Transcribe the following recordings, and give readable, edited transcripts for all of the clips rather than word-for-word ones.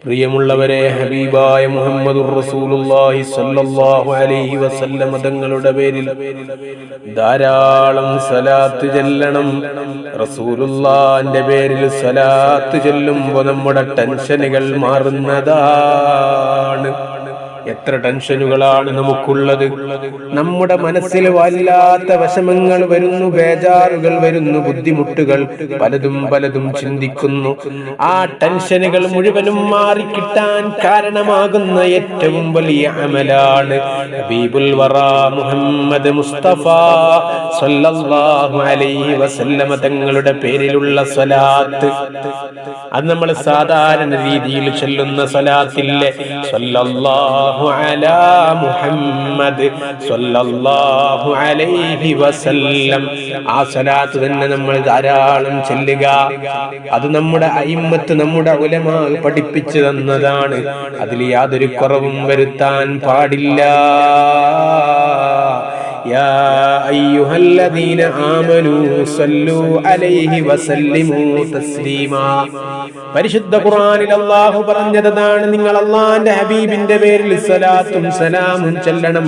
പ്രിയമുള്ളവരെ, ഹബീബായ മുഹമ്മദുർ റസൂലുള്ളാഹി സ്വല്ലല്ലാഹു അലൈഹി വസല്ലം തങ്ങളുടെ പേരിൽ ധാരാളം സ്വലാത്ത് ചൊല്ലണം. റസൂലുള്ളാഹിന്റെ പേരിൽ സ്വലാത്ത് ചൊല്ലുമ്പോൾ നമ്മുടെ ടെൻഷനുകൾ മാറുന്നതാണ്. എത്ര ടെൻഷനുകളാണ് നമുക്കുള്ളത്. നമ്മുടെ മനസ്സിൽ വല്ലാത്ത വിഷമങ്ങൾ വരുന്നു, ബേജാറുകൾ വരുന്നു, ബുദ്ധിമുട്ടുകൾ പലതും ചിന്തിക്കുന്നു. ആ ടെൻഷനുകൾ മുഴുവനും മാറിക്കിട്ടാൻ കാരണമാകുന്ന ഏറ്റവും വലിയ അമലാണ് ഹബീബുൽ വറാ മുഹമ്മദ് മുസ്തഫ സ്വല്ലല്ലാഹു അലൈഹി വസല്ലമ തങ്ങളുടെ പേരിലുള്ള സ്വലാത്ത്. അത് നമ്മൾ സാധാരണ രീതിയിൽ ചൊല്ലുന്ന സ്വലാത്തില്ലേ, സ്വല്ലല്ലാഹു അലാ മുഹമ്മദ് സ്വല്ലല്ലാഹു അലൈഹി വസല്ലം. ആ സ്വലാത്ത് തന്നെ നമ്മൾ ധാരാളം ചൊല്ലുക. അത് നമ്മുടെ അയിമ്മത്ത്, നമ്മുടെ ഉലമാ പഠിപ്പിച്ചു തന്നതാണ്. അതിൽ യാതൊരു കുറവും വരുത്താൻ പാടില്ല. യാ അയ്യുഹല്ലദീന ആമനൂ സല്ലൂ അലൈഹി വസല്ലിമൂ തസ്ലീമാ. പരിശുദ്ധ ഖുർആനിൽ അല്ലാഹു പറഞ്ഞതാണ്, നിങ്ങൾ അല്ലാഹുവിന്റെ ഹബീബിന്റെ പേരിൽ സ്വലാത്തും സലാമും ചൊല്ലണം.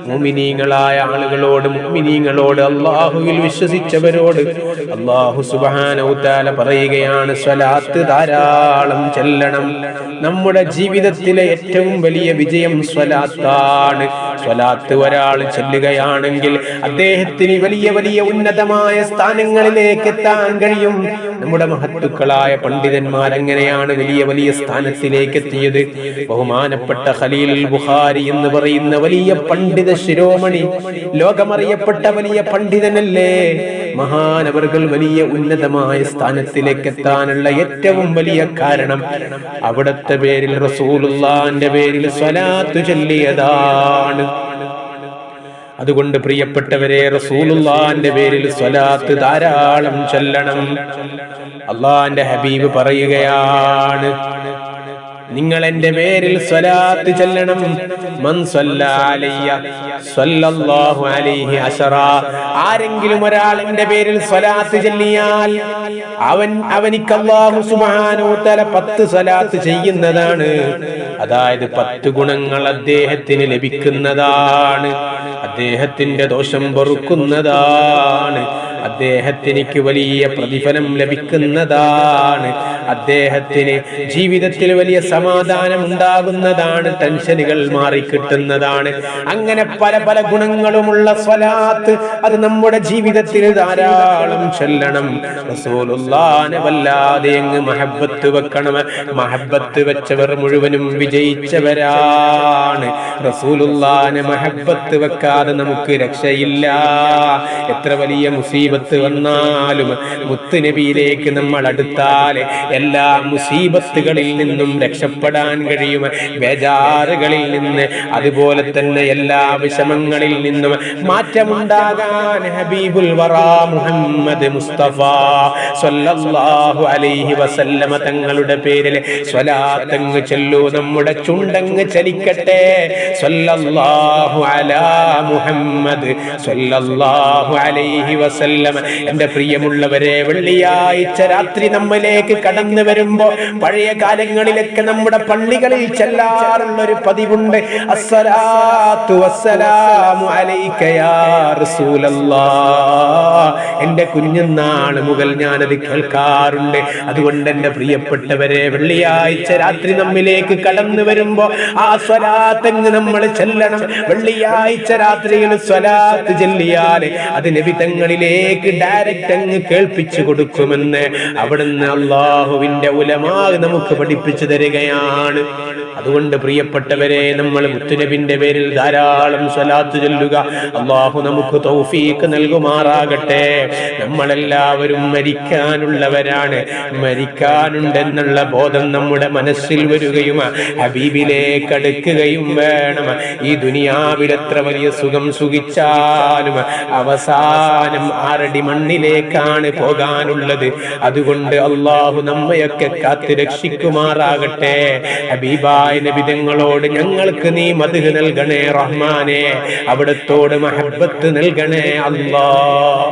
മുഅ്മിനീങ്ങളായ ആളുകളോട്, മുഅ്മിനീങ്ങളോട്, അല്ലാഹുവിൽ വിശ്വസിച്ചവരോട് അല്ലാഹു സുബ്ഹാനഹു തആല പറയുകയാണ്, സ്വലാത്ത് ധാരാളം ചൊല്ലണം. നമ്മുടെ ജീവിതത്തിലെ ഏറ്റവും വലിയ വിജയം സ്വലാത്താണ്. സ്വലാത്ത് ഒരാൾ ചൊല്ലുകയാണെങ്കിൽ അദ്ദേഹത്തിന് വലിയ വലിയ ഉന്നതമായ സ്ഥാനങ്ങളിലേക്ക് എത്താൻ കഴിയും. നമ്മുടെ മഹത്തുക്കളായ പണ്ഡിതന്മാർ അങ്ങനെയാണ് വലിയ വലിയ സ്ഥാനത്തിലേക്ക് എത്തിയത്. ബഹുമാനപ്പെട്ട ഖലീൽ ബുഖാരി എന്ന് പറയുന്ന വലിയ പണ്ഡിത ശിരോമണി, ലോകമറിയപ്പെട്ട വലിയ പണ്ഡിതനല്ലേ, മഹാനവർകൾ വലിയ ഉന്നതമായ സ്ഥാനത്തിലേക്ക് എത്താനുള്ള ഏറ്റവും വലിയ കാരണം അവിടുത്തെ പേരിൽ, റസൂലുള്ളാഹിന്റെ പേരിൽ സ്വലാത്ത് ചൊല്ലിയതാണ്. അതുകൊണ്ട് പ്രിയപ്പെട്ടവരെ, റസൂലുള്ളാഹിന്റെ പേരിൽ സ്വലാത്ത് ധാരാളം ചൊല്ലണം. അല്ലാഹുവിന്റെ ഹബീബ് പറയുകയാണ്, നിങ്ങൾ എന്റെ പേരിൽ സ്വലാത്ത് ചൊല്ലണം. മൻ സ്വല്ലാ അലയ്യ സ്വല്ലല്ലാഹു അലൈഹി അശറ. ആരെങ്കിലും ഒരാൾ എന്റെ പേരിൽ സ്വലാത്ത് ചൊല്ലിയാൽ അവനിക്ക് അല്ലാഹു സുബ്ഹാനഹു വതആല 10 സ്വലാത്ത് ചെയ്യുന്നതാണ്. അതായത് 10 ഗുണങ്ങൾ അദ്ദേഹത്തിന് ലഭിക്കുന്നതാണ്. അദ്ദേഹത്തിന്റെ ദോഷം പൊറുക്കുന്നതാണ്. അദ്ദേഹത്തിനിക്ക് വലിയ പ്രതിഫലം ലഭിക്കുന്നതാണ്. അദ്ദേഹത്തിന് ജീവിതത്തിൽ വലിയ സമാധാനം ഉണ്ടാകുന്നതാണ്. ടെൻഷനുകൾ മാറിക്കിട്ടുന്നതാണ്. അങ്ങനെ പല പല ഗുണങ്ങളുമുള്ള സ്വലാത്ത് അത് നമ്മുടെ ജീവിതത്തിൽ ധാരാളം ചൊല്ലണം. റസൂലുള്ളാഹിനെ വല്ലാതെ അങ്ങ് മഹബ്ബത്ത് വെക്കണം. മഹബ്ബത്ത് വെച്ചവർ മുഴുവനും വിജയിച്ചവരാണ്. റസൂലുള്ളാഹിനെ മഹബ്ബത്ത് വെക്കാതെ നമുക്ക് രക്ഷയില്ല. എത്ര വലിയ മുസീബത്ത് വന്നാലും മുത്തുനബിയിലേക്ക് നമ്മൾ അടുത്താൽ എല്ലാ മുസീബത്തുകളിൽ നിന്നും രക്ഷപ്പെടാൻ കഴിയും. ബേജാറുകളിൽ നിന്ന്, അതുപോലെ തന്നെ എല്ലാ വിഷമങ്ങളിൽ നിന്നും മാറ്റമുണ്ടാകാൻ ഹബീബുൽ വറാ മുഹമ്മദ് മുസ്തഫ സ്വല്ലല്ലാഹു അലൈഹി വസല്ലമ തങ്ങളുടെ പേരിൽ സ്വലാത്തങ്ങ് ചൊല്ലൂ. നമ്മുടെ ചുണ്ടങ്ങ് ചലിക്കട്ടെ. സ്വല്ലല്ലാഹു അലാ മുഹമ്മദ് സ്വല്ലല്ലാഹു അലൈഹി വസല്ലം. എന്റെ പ്രിയമുള്ളവരെ, വെള്ളിയാഴ്ച രാത്രി നമ്മിലേക്ക് കടന്നു വരുമ്പോ പഴയ കാലങ്ങളിലൊക്കെ നമ്മുടെ പള്ളികളിൽ ചെല്ലാറുള്ള ഒരു പതിവുണ്ട്. അസ്സലാത്തു വസ്സലാമു അലൈക യാ റസൂലല്ലാഹ്. എന്റെ കുഞ്ഞുനാൾ മുതൽ ഞാനത് കേൾക്കാറുണ്ട്. അതുകൊണ്ട് എന്റെ പ്രിയപ്പെട്ടവരെ, വെള്ളിയാഴ്ച രാത്രി നമ്മിലേക്ക് കടന്നു വരുമ്പോ ആ സ്വലാത്തങ്ങ് നമ്മൾ ചെല്ലണം. വെള്ളിയാഴ്ച രാത്രിയിൽ സ്വലാത്ത് ചൊല്ലിയാൽ അത് നബി തങ്ങളിലേക്ക് ഡയറക്റ്റ് അങ്ങ് കേൾപ്പിച്ചു കൊടുക്കുമെന്ന് അവിടുന്ന് അല്ലാഹുവിന്റെ ഉലമാ നമുക്ക് പഠിപ്പിച്ചു തരികയാണ്. അതുകൊണ്ട് പ്രിയപ്പെട്ടവരെ, നമ്മൾ മുത്തുനബിന്റെ പേരിൽ ധാരാളം സ്വലാത്ത് ചൊല്ലുക. അല്ലാഹു നമുക്ക് തൗഫീഖ് നൽകുമാറാകട്ടെ. നമ്മളെല്ലാവരും മരിക്കാനുള്ളവരാണ്. മരിക്കാനുണ്ടെന്നുള്ള ബോധം നമ്മുടെ മനസ്സിൽ വരികയും ഹബീബിലേക്ക് അടുക്കുകയും വേണം. ഈ ദുനിയാവിൽ എത്ര വലിയ സുഖം സുഖിച്ചാലും അവസാനം 6 അടി മണ്ണിലേക്കാണ് പോകാനുള്ളത്. അതുകൊണ്ട് അല്ലാഹു നമ്മയൊക്കെ കാത്ത് രക്ഷിക്കുമാറാകട്ടെ. ഹബീബായ നബി തങ്ങളോട് ഞങ്ങൾക്ക് നീ മദ്ഹ് നൽകണേ റഹ്മാനേ. അവിടത്തോട് മഹബ്ബത്ത് നൽകണേ അല്ലാഹ്.